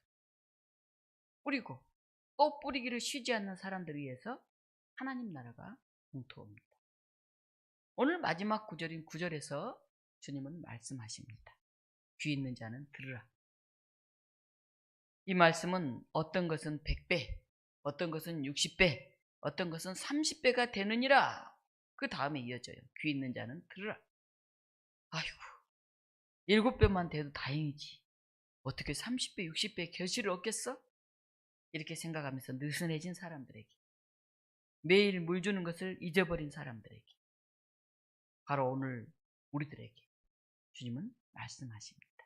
뿌리고 또 뿌리기를 쉬지 않는 사람들을 위해서 하나님 나라가 공투옵니다. 오늘 마지막 구절인 9절에서 주님은 말씀하십니다. 귀 있는 자는 들으라. 이 말씀은 어떤 것은 100배, 어떤 것은 60배, 어떤 것은 30배가 되느니라. 그 다음에 이어져요. 귀 있는 자는 들으라. 아이고, 7배만 돼도 다행이지. 어떻게 30배, 60배의 결실을 얻겠어? 이렇게 생각하면서 느슨해진 사람들에게, 매일 물 주는 것을 잊어버린 사람들에게, 바로 오늘 우리들에게 주님은 말씀하십니다.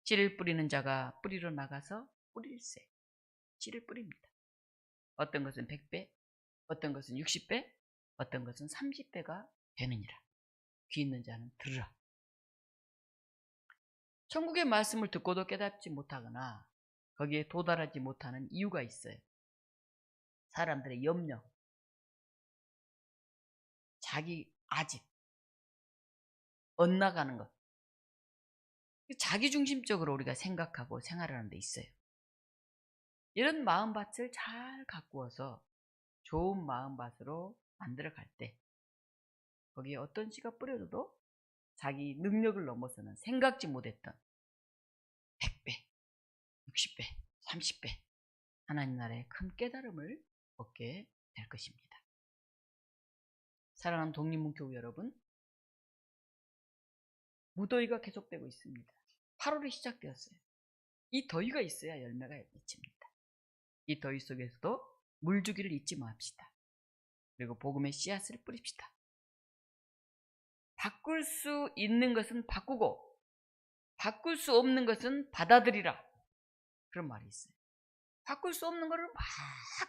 씨를 뿌리는 자가 뿌리러 나가서 뿌릴새. 씨를 뿌립니다. 어떤 것은 100배, 어떤 것은 60배, 어떤 것은 30배가 되느니라. 귀 있는 자는 들으라. 천국의 말씀을 듣고도 깨닫지 못하거나 거기에 도달하지 못하는 이유가 있어요. 사람들의 염려, 자기 아집, 엇나가는 것. 자기중심적으로 우리가 생각하고 생활하는 데 있어요. 이런 마음밭을 잘 가꾸어서 좋은 마음밭으로 만들어갈 때 거기에 어떤 씨가 뿌려져도 자기 능력을 넘어서는 생각지 못했던 100배, 60배, 30배 하나님 나라의 큰 깨달음을 얻게 될 것입니다. 사랑하는 독립문교우 여러분, 무더위가 계속되고 있습니다. 8월이 시작되었어요. 이 더위가 있어야 열매가 맺힙니다. 이 더위 속에서도 물 주기를 잊지 맙시다. 그리고 복음의 씨앗을 뿌립시다. 바꿀 수 있는 것은 바꾸고 바꿀 수 없는 것은 받아들이라. 그런 말이 있어요. 바꿀 수 없는 거를 막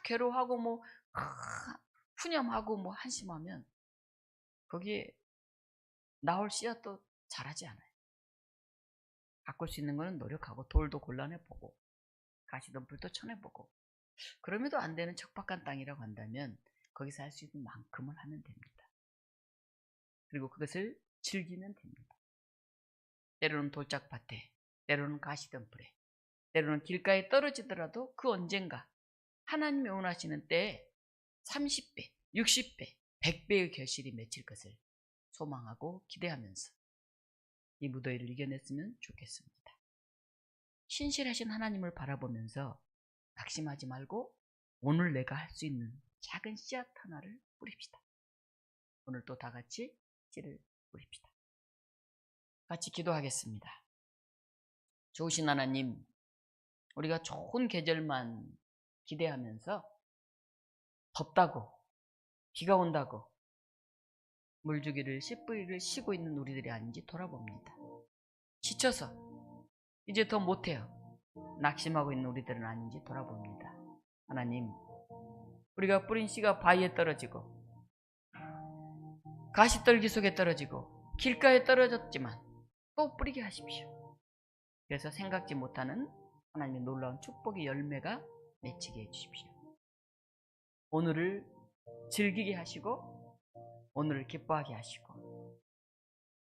괴로워하고 푸념하고 한심하면 거기에 나올 씨앗도 자라지 않아요. 바꿀 수 있는 거는 노력하고 돌도 골라내보고 가시덤불도 쳐내보고, 그럼에도 안 되는 척박한 땅이라고 한다면 거기서 할 수 있는 만큼을 하면 됩니다. 그리고 그것을 즐기면 됩니다. 때로는 돌짝밭에, 때로는 가시덤불에, 때로는 길가에 떨어지더라도 그 언젠가 하나님이 원하시는 때에 30배, 60배, 100배의 결실이 맺힐 것을 소망하고 기대하면서 이 무더위를 이겨냈으면 좋겠습니다. 신실하신 하나님을 바라보면서 낙심하지 말고 오늘 내가 할 수 있는 작은 씨앗 하나를 뿌립시다. 오늘 또 다 같이 씨를 뿌립시다. 같이 기도하겠습니다. 좋으신 하나님, 우리가 좋은 계절만 기대하면서 덥다고, 비가 온다고 물주기를 씨 뿌리를 쉬고 있는 우리들이 아닌지 돌아봅니다. 지쳐서 이제 더 못해요. 낙심하고 있는 우리들은 아닌지 돌아봅니다. 하나님, 우리가 뿌린 씨가 바위에 떨어지고 가시떨기 속에 떨어지고 길가에 떨어졌지만 또 뿌리게 하십시오. 그래서 생각지 못하는 하나님의 놀라운 축복의 열매가 맺히게 해주십시오. 오늘을 즐기게 하시고 오늘을 기뻐하게 하시고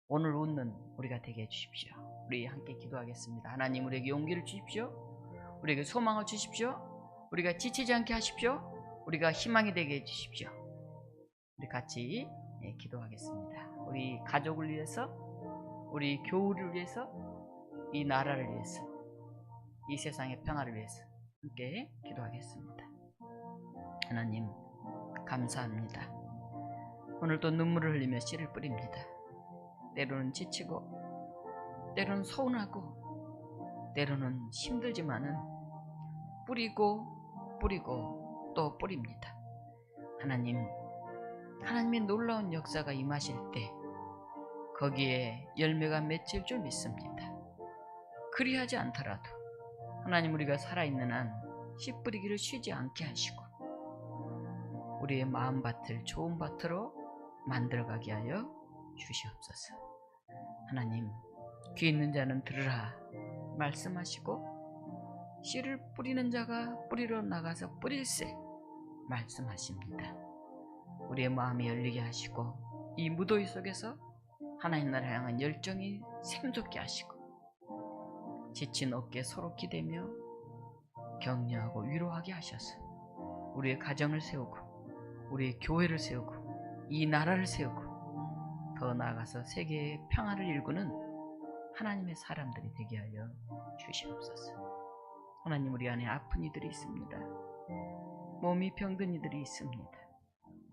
오늘 웃는 우리가 되게 해주십시오. 우리 함께 기도하겠습니다. 하나님, 우리에게 용기를 주십시오. 우리에게 소망을 주십시오. 우리가 지치지 않게 하십시오. 우리가 희망이 되게 해주십시오. 우리 같이 기도하겠습니다. 우리 가족을 위해서, 우리 교우를 위해서, 이 나라를 위해서, 이 세상의 평화를 위해서 함께 기도하겠습니다. 하나님, 감사합니다. 오늘도 눈물을 흘리며 씨를 뿌립니다. 때로는 지치고 때로는 서운하고 때로는 힘들지만은 뿌리고 또 뿌립니다. 하나님, 하나님의 놀라운 역사가 임하실 때 거기에 열매가 맺힐 줄 믿습니다. 그리하지 않더라도 하나님, 우리가 살아있는 한 씨 뿌리기를 쉬지 않게 하시고 우리의 마음밭을 좋은 밭으로 만들어가게 하여 주시옵소서. 하나님, 귀 있는 자는 들으라 말씀하시고 씨를 뿌리는 자가 뿌리러 나가서 뿌릴새 말씀하십니다. 우리의 마음이 열리게 하시고 이 무더위 속에서 하나님 나라 향한 열정이 샘솟게 하시고 지친 어깨 서로 기대며 격려하고 위로하게 하셔서 우리의 가정을 세우고 우리의 교회를 세우고 이 나라를 세우고 더 나아가서 세계의 평화를 일구는 하나님의 사람들이 되게 하여 주시옵소서. 하나님, 우리 안에 아픈 이들이 있습니다. 몸이 병든 이들이 있습니다.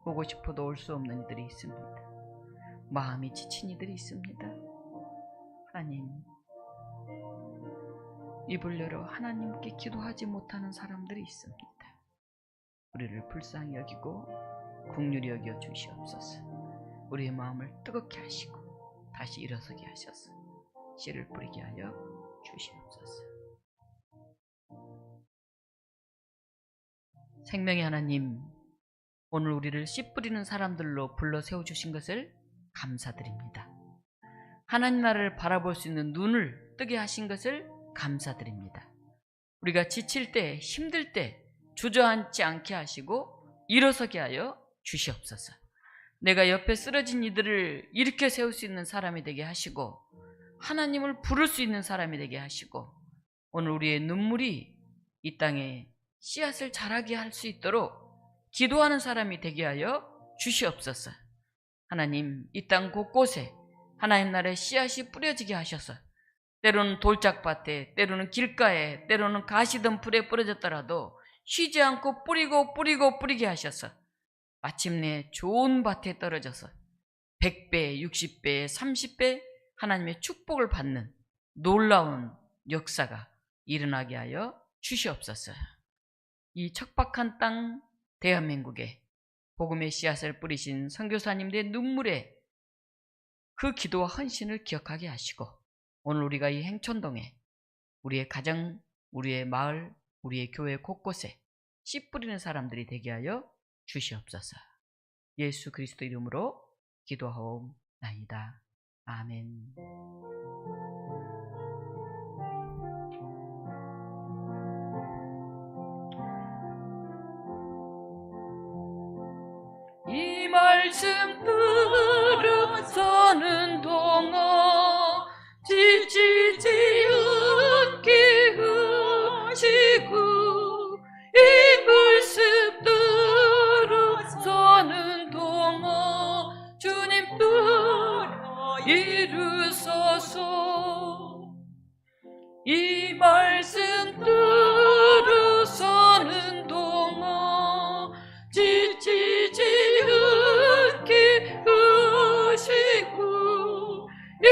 보고 싶어도 올 수 없는 이들이 있습니다. 마음이 지친 이들이 있습니다. 하나님, 입을 열어 하나님께 기도하지 못하는 사람들이 있습니다. 우리를 불쌍히 여기고 긍휼히 여겨 주시옵소서. 우리의 마음을 뜨겁게 하시고 다시 일어서게 하셔서 씨를 뿌리게 하여 주시옵소서. 생명의 하나님, 오늘 우리를 씨 뿌리는 사람들로 불러 세워주신 것을 감사드립니다. 하나님 나라를 바라볼 수 있는 눈을 뜨게 하신 것을 감사드립니다. 우리가 지칠 때, 힘들 때 주저앉지 않게 하시고 일어서게 하여 주시옵소서. 내가 옆에 쓰러진 이들을 일으켜 세울 수 있는 사람이 되게 하시고 하나님을 부를 수 있는 사람이 되게 하시고 오늘 우리의 눈물이 이 땅에 씨앗을 자라게 할 수 있도록 기도하는 사람이 되게 하여 주시옵소서. 하나님, 이 땅 곳곳에 하나님 나라의 씨앗이 뿌려지게 하셔서 때로는 돌짝밭에, 때로는 길가에, 때로는 가시덤불에 뿌려졌더라도 쉬지 않고 뿌리게 하셔서 마침내 좋은 밭에 떨어져서 100배, 60배, 30배 하나님의 축복을 받는 놀라운 역사가 일어나게 하여 주시옵소서. 이 척박한 땅 대한민국에 복음의 씨앗을 뿌리신 선교사님들의 눈물에 그 기도와 헌신을 기억하게 하시고 오늘 우리가 이 행천동에 우리의 가정, 우리의 마을, 우리의 교회 곳곳에 씨 뿌리는 사람들이 되게 하여 주시옵소서. 예수 그리스도 이름으로 기도하옵나이다. 아멘. 이 말씀 들어서는 동안 지치지 않게 하시고 이 말씀 들어서는 동안 주님 따라 이루소서. 이 말씀 들어서는 동안 지치지 않게 하시고 이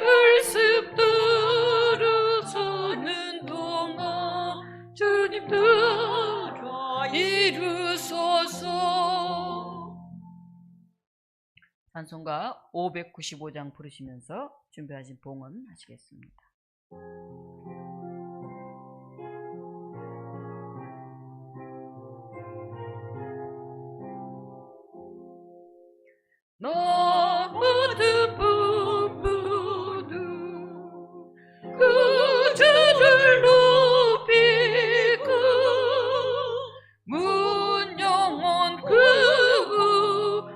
말씀 들어서는 동안 주님 따라 이루소서. 찬송가 595장 부르시면서 준비하신 봉헌 하시겠습니다. 너 모든 부부도 그 주를 높이고 문 영원 그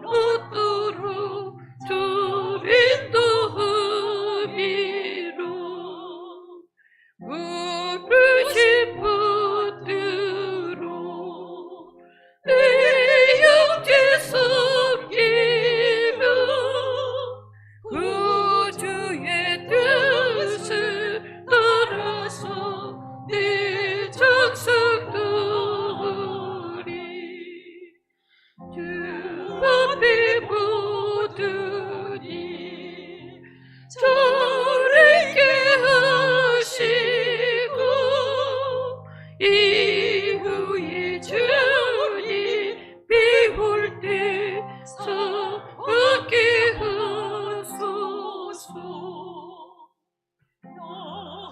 옷도록 주린도 흠이로 부르신 분들로 내 영제 섬기며 구주의 뜻을 따라서 내 찬송들이 주 앞에 모두니 저에게 하시고 이후에 주님 비올 때 서게 하소서.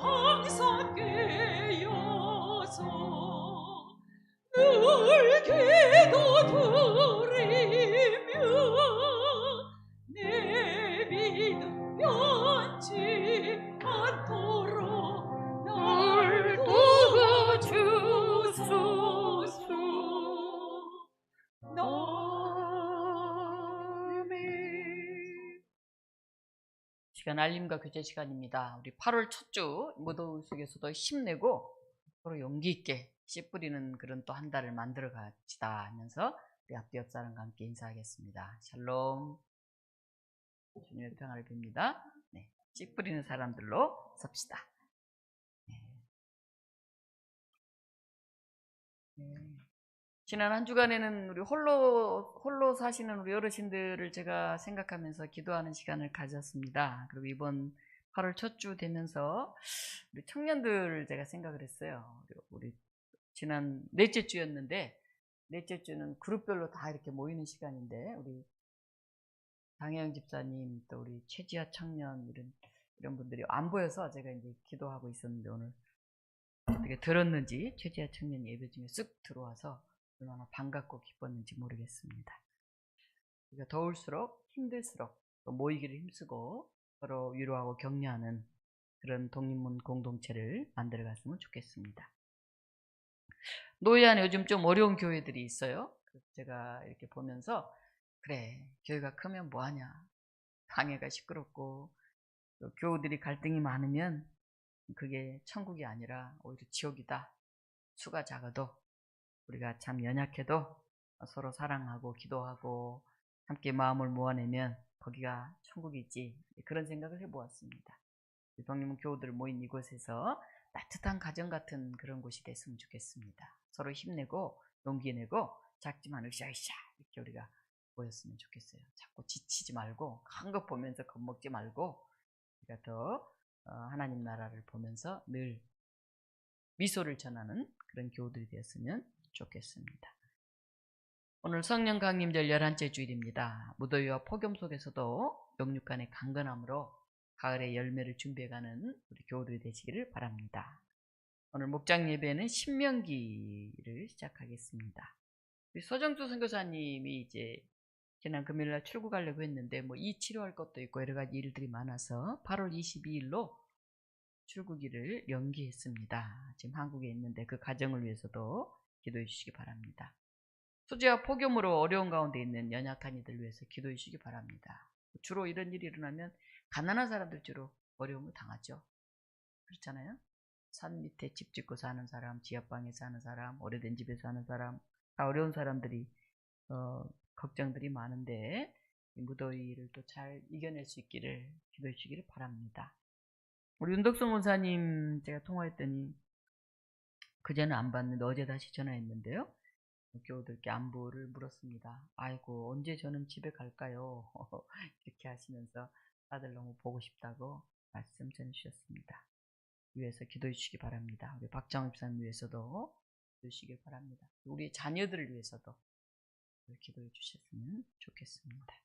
항상 깨어서 늘 기도 드리며 내 믿음 변치 않도록 날 도와주 시간 알림과 교제 시간입니다. 우리 8월 첫 주 무더운 속에서도 힘내고 서로 용기 있게 씨 뿌리는 그런 또 한 달을 만들어 갑시다 하면서 우리 앞뒤 옆 사람과 함께 인사하겠습니다. 샬롬. 주님의 평화를 빕니다. 네, 씨 뿌리는 사람들로 섭시다. 네. 지난 한 주간에는 우리 홀로 사시는 우리 어르신들을 제가 생각하면서 기도하는 시간을 가졌습니다. 그리고 이번 8월 첫 주 되면서 우리 청년들을 제가 생각을 했어요. 우리 지난 넷째 주였는데, 넷째 주는 그룹별로 다 이렇게 모이는 시간인데, 우리 장혜영 집사님, 또 우리 최지아 청년, 이런 분들이 안 보여서 제가 이제 기도하고 있었는데, 오늘 어떻게 들었는지 최지아 청년 예배 중에 쓱 들어와서 얼마나 반갑고 기뻤는지 모르겠습니다. 우리가 더울수록 힘들수록 또 모이기를 힘쓰고 서로 위로하고 격려하는 그런 독립문 공동체를 만들어 갔으면 좋겠습니다. 노예 안에 요즘 좀 어려운 교회들이 있어요. 그래서 제가 이렇게 보면서 그래, 교회가 크면 뭐하냐, 방해가 시끄럽고 교우들이 갈등이 많으면 그게 천국이 아니라 오히려 지옥이다. 수가 작아도 우리가 참 연약해도 서로 사랑하고 기도하고 함께 마음을 모아내면 거기가 천국이지, 그런 생각을 해보았습니다. 독립문 교우들 모인 이곳에서 따뜻한 가정 같은 그런 곳이 됐으면 좋겠습니다. 서로 힘내고 용기 내고 작지만 으쌰으쌰 이렇게 우리가 모였으면 좋겠어요. 자꾸 지치지 말고 큰 것 보면서 겁먹지 말고 우리가 더 하나님 나라를 보면서 늘 미소를 전하는 그런 교우들이 되었으면 좋겠습니다. 오늘 성령 강림절 11째 주일입니다. 무더위와 폭염 속에서도 영육간의 강건함으로 가을의 열매를 준비해가는 우리 교우들이 되시기를 바랍니다. 오늘 목장 예배는 신명기를 시작하겠습니다. 우리 서정수 선교사님이 이제 지난 금요일날 출국하려고 했는데 이 치료할 것도 있고 여러 가지 일들이 많아서 8월 22일로 출국일을 연기했습니다. 지금 한국에 있는데 그 가정을 위해서도 기도해 주시기 바랍니다. 수재와 폭염으로 어려운 가운데 있는 연약한 이들 위해서 기도해 주시기 바랍니다. 주로 이런 일이 일어나면 가난한 사람들 주로 어려움을 당하죠. 그렇잖아요. 산 밑에 집 짓고 사는 사람, 지하방에 사는 사람, 오래된 집에 사는 사람, 다 어려운 사람들이 걱정들이 많은데 이 무더위를 또 잘 이겨낼 수 있기를 기도해 주시기를 바랍니다. 우리 윤덕성 원사님 제가 통화했더니 그제는 안 받는데 어제 다시 전화했는데요. 교우들께 안부를 물었습니다. 아이고 언제 저는 집에 갈까요? 이렇게 하시면서 다들 너무 보고 싶다고 말씀 전해주셨습니다. 위해서 기도해 주시기 바랍니다. 우리 박장호 집사님 위해서도 기도해 주시기 바랍니다. 우리 자녀들을 위해서도 기도해 주셨으면 좋겠습니다.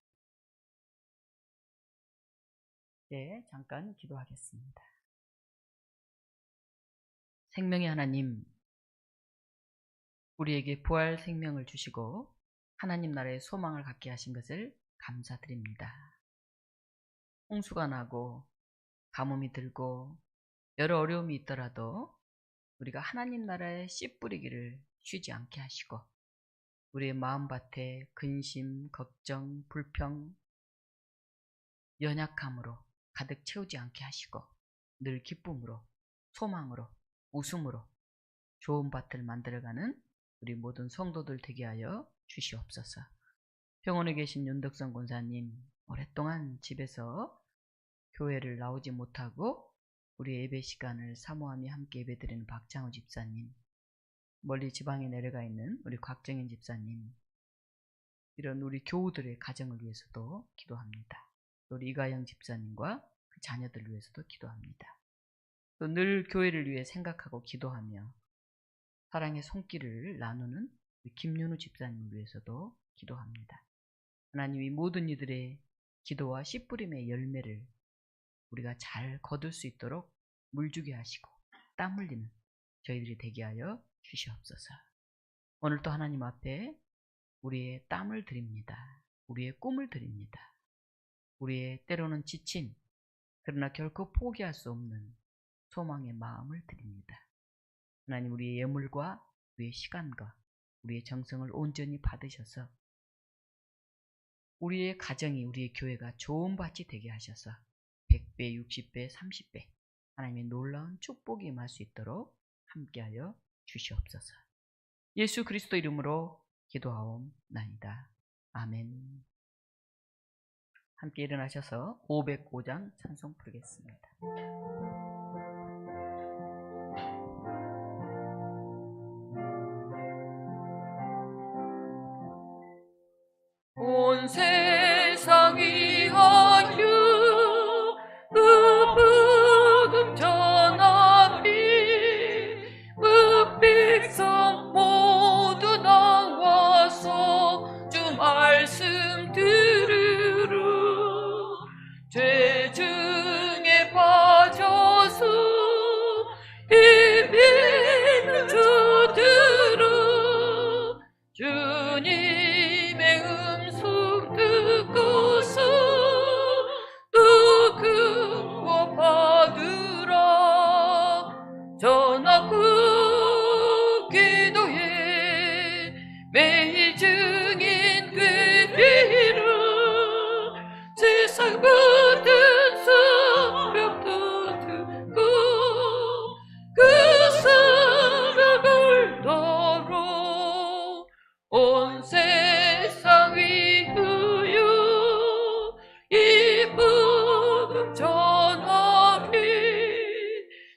네, 잠깐 기도하겠습니다. 생명의 하나님, 우리에게 부활 생명을 주시고 하나님 나라의 소망을 갖게 하신 것을 감사드립니다. 홍수가 나고 가뭄이 들고 여러 어려움이 있더라도 우리가 하나님 나라에 씨 뿌리기를 쉬지 않게 하시고 우리의 마음밭에 근심, 걱정, 불평, 연약함으로 가득 채우지 않게 하시고 늘 기쁨으로, 소망으로, 웃음으로 좋은 밭을 만들어가는 우리 모든 성도들 되게 하여 주시옵소서. 병원에 계신 윤덕성 권사님, 오랫동안 집에서 교회를 나오지 못하고 우리 예배 시간을 사모하며 함께 예배드리는 박장호 집사님, 멀리 지방에 내려가 있는 우리 곽정현 집사님, 이런 우리 교우들의 가정을 위해서도 기도합니다. 우리 이가영 집사님과 그 자녀들을 위해서도 기도합니다. 또 늘 교회를 위해 생각하고 기도하며 사랑의 손길을 나누는 김윤우 집사님을 위해서도 기도합니다. 하나님 이 모든 이들의 기도와 씨 뿌림의 열매를 우리가 잘 거둘 수 있도록 물주게 하시고 땀 흘리는 저희들이 되게 하여 주시옵소서. 오늘 또 하나님 앞에 우리의 땀을 드립니다. 우리의 꿈을 드립니다. 우리의 때로는 지친 그러나 결코 포기할 수 없는 소망의 마음을 드립니다. 하나님 우리의 예물과 우리의 시간과 우리의 정성을 온전히 받으셔서 우리의 가정이 우리의 교회가 좋은 밭이 되게 하셔서 100배, 60배, 30배 하나님의 놀라운 축복이 임할 수 있도록 함께하여 주시옵소서. 예수 그리스도 이름으로 기도하옵나이다. 아멘. 함께 일어나셔서 505장 찬송 부르겠습니다. 온 세상 위하여 그 복음 전하리. 그 백성 모두 나와서 주 말씀 들으라. 죄 중에 빠져서 헤매는 자들아, 주님의 음성 듣고서 또 그거 받으라. 전하고 기도에 매일 증인 되리라. 세상 모든 사람도 듣고 그 사랑을 따라 온 세상 위하여 이 복음 전하리.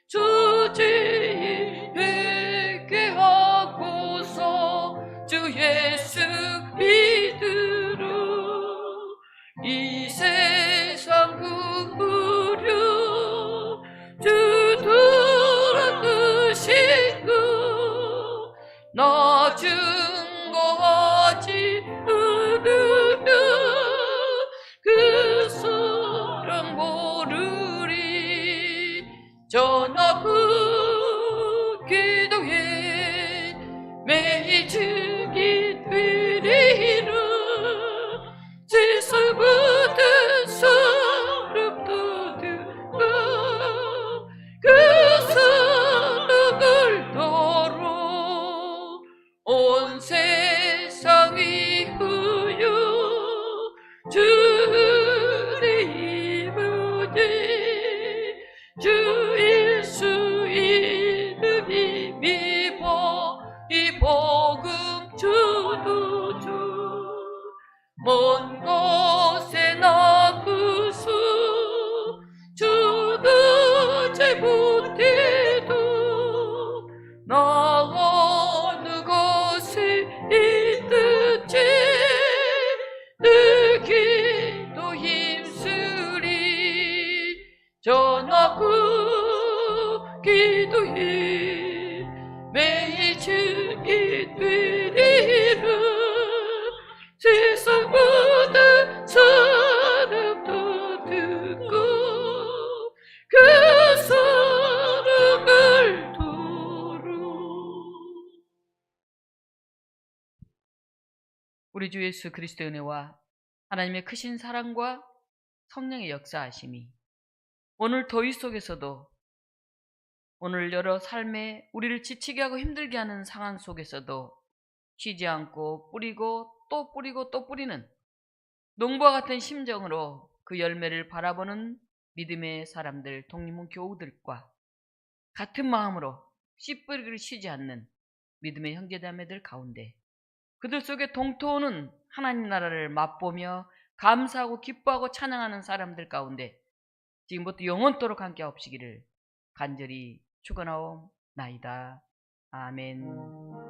주 죄인 되게 하고서 주 예수 믿으라. 이 세상 구부려 주 돌아가시고 나 증거하지 않으면 그 사랑 모르리. 전하고 기도에 매일 증인 되리라. 세상 모든 사람도 듣고 그 사랑을 따라 온 세상 위하여 주의 이름에 주 예수 이름이 믿어 이 복음 전하자. 먼 곳에 나가서 전하지 못해도 나 어느 곳에 있든지 내 기도 힘쓰리. 전하고 기도에 매일 증인 되리라. 세상 모든 사람도 듣고 그 사랑을 두루. 우리 주 예수 그리스도의 은혜와 하나님의 크신 사랑과 성령의 역사하심이 오늘 더위 속에서도, 오늘 여러 삶에 우리를 지치게 하고 힘들게 하는 상황 속에서도 쉬지 않고 뿌리고 또 뿌리고 또 뿌리는 농부와 같은 심정으로 그 열매를 바라보는 믿음의 사람들, 독립문 교우들과 같은 마음으로 씨 뿌리기를 쉬지 않는 믿음의 형제자매들 가운데, 그들 속에 동토하는 하나님 나라를 맛보며 감사하고 기뻐하고 찬양하는 사람들 가운데 지금부터 영원토록 함께 하옵시기를 간절히 축원하옵나이다. 아멘.